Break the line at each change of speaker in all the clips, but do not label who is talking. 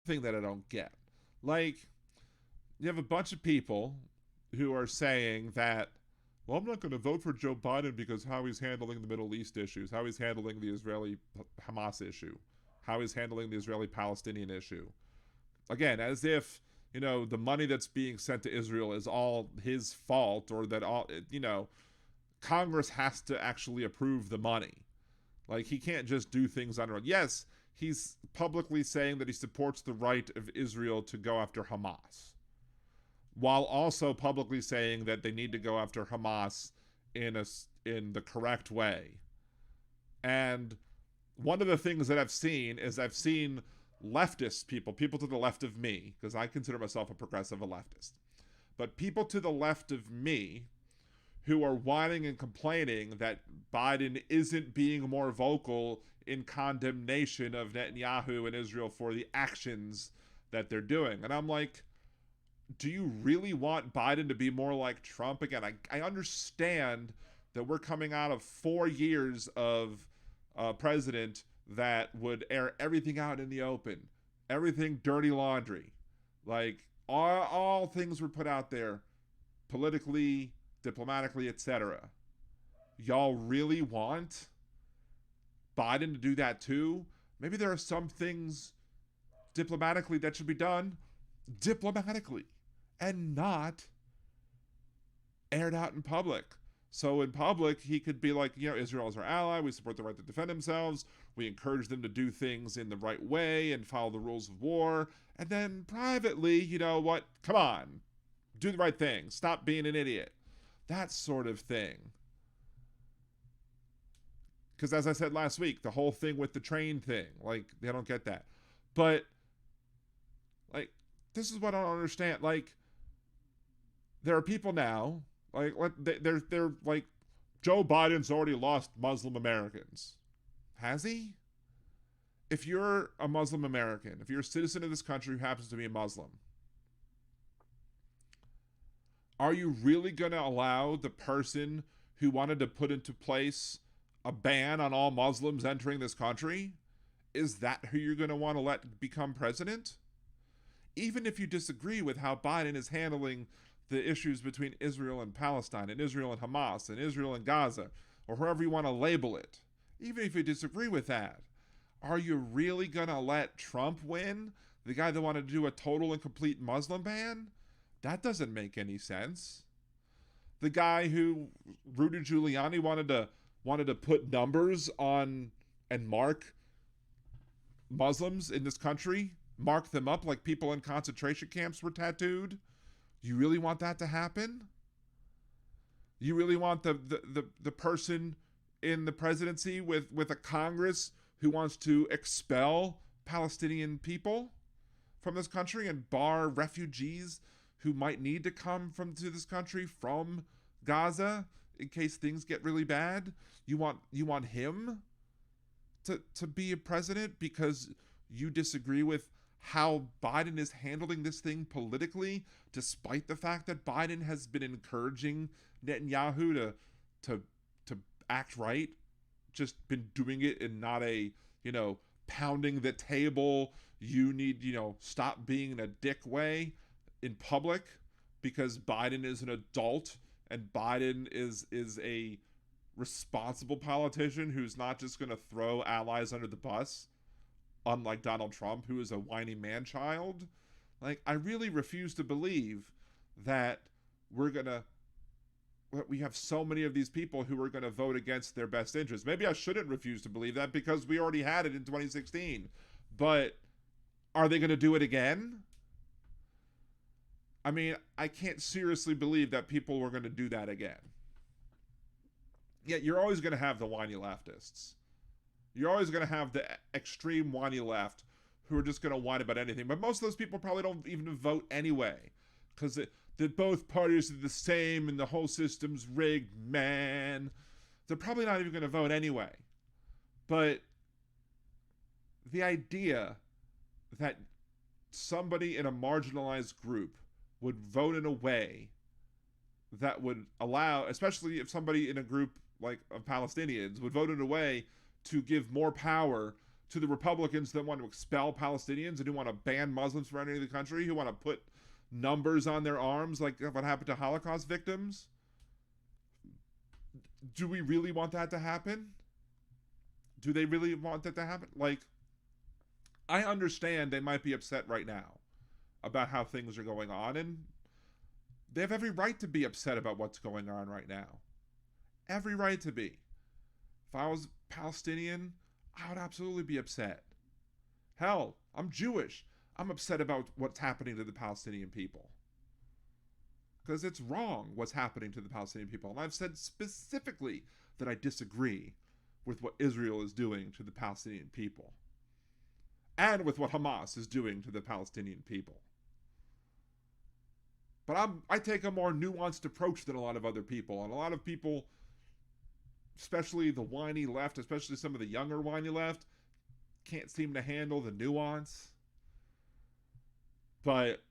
thing that I don't get. Like, you have a bunch of people who are saying that, well, I'm not going to vote for Joe Biden because how he's handling the Middle East issues, how he's handling the Israeli Hamas issue, how he's handling the Israeli Palestinian issue. Again, as if, the money that's being sent to Israel is all his fault, or that Congress has to actually approve the money. Like, he can't just do things on his own. Yes, he's publicly saying that he supports the right of Israel to go after Hamas, while also publicly saying that they need to go after Hamas in the correct way. And one of the things that I've seen leftist people to the left of me, because I consider myself a progressive, a leftist, but people to the left of me who are whining and complaining that Biden isn't being more vocal in condemnation of Netanyahu and Israel for the actions that they're doing. And I'm like, do you really want Biden to be more like Trump? Again, I understand that we're coming out of 4 years of president that would air everything out in the open, everything dirty laundry. Like, all things were put out there politically, diplomatically, etc. Y'all really want Biden to do that too? Maybe there are some things diplomatically that should be done diplomatically and not aired out in public. So in public, he could be like, Israel is our ally. We support the right to defend themselves. We encourage them to do things in the right way and follow the rules of war. And then privately, you know what? Come on. Do the right thing. Stop being an idiot. That sort of thing. Because as I said last week, the whole thing with the train thing, like, they don't get that. But, like, this is what I don't understand. Like, there are people now, like, they're like, Joe Biden's already lost Muslim Americans. Has he? If you're a Muslim American, if you're a citizen of this country who happens to be a Muslim, are you really going to allow the person who wanted to put into place a ban on all Muslims entering this country? Is that who you're going to want to let become president? Even if you disagree with how Biden is handling the issues between Israel and Palestine, and Israel and Hamas, and Israel and Gaza, or however you want to label it, even if you disagree with that, are you really going to let Trump win? The guy that wanted to do a total and complete Muslim ban? That doesn't make any sense. The guy who, Rudy Giuliani, wanted to put numbers on and mark Muslims in this country, mark them up like people in concentration camps were tattooed. You really want that to happen? You really want the person in the presidency with a Congress who wants to expel Palestinian people from this country and bar refugees who might need to come to this country from Gaza in case things get really bad? You want him to be a president because you disagree with how Biden is handling this thing politically, despite the fact that Biden has been encouraging Netanyahu to act right, just been doing it in not a, pounding the table, you need, stop being a dick way in public, because Biden is an adult and Biden is a responsible politician who's not just going to throw allies under the bus, unlike Donald Trump, who is a whiny man-child. Like, I really refuse to believe that we have so many of these people who are going to vote against their best interests. Maybe I shouldn't refuse to believe that because we already had it in 2016. But are they going to do it again? I mean, I can't seriously believe that people were going to do that again. Yet you're always going to have the whiny leftists. You're always going to have the extreme whiny left who are just going to whine about anything. But most of those people probably don't even vote anyway, because that both parties are the same and the whole system's rigged, man. They're probably not even going to vote anyway. But the idea that somebody in a marginalized group would vote in a way that would allow, especially if somebody in a group like of Palestinians would vote in a way to give more power to the Republicans that want to expel Palestinians and who want to ban Muslims from entering the country, who want to put numbers on their arms like what happened to Holocaust victims. Do we really want that to happen? Do they really want that to happen? Like, I understand they might be upset right now about how things are going on, and they have every right to be upset about what's going on right now. Every right to be. If I was Palestinian, I would absolutely be upset. Hell, I'm Jewish. I'm upset about what's happening to the Palestinian people. Because it's wrong what's happening to the Palestinian people. And I've said specifically that I disagree with what Israel is doing to the Palestinian people. And with what Hamas is doing to the Palestinian people. But I take a more nuanced approach than a lot of other people. And a lot of people, especially the whiny left, especially some of the younger whiny left, can't seem to handle the nuance. But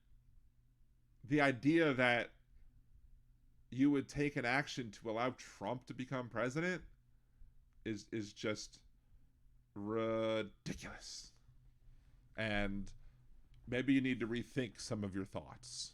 the idea that you would take an action to allow Trump to become president is just ridiculous. And maybe you need to rethink some of your thoughts.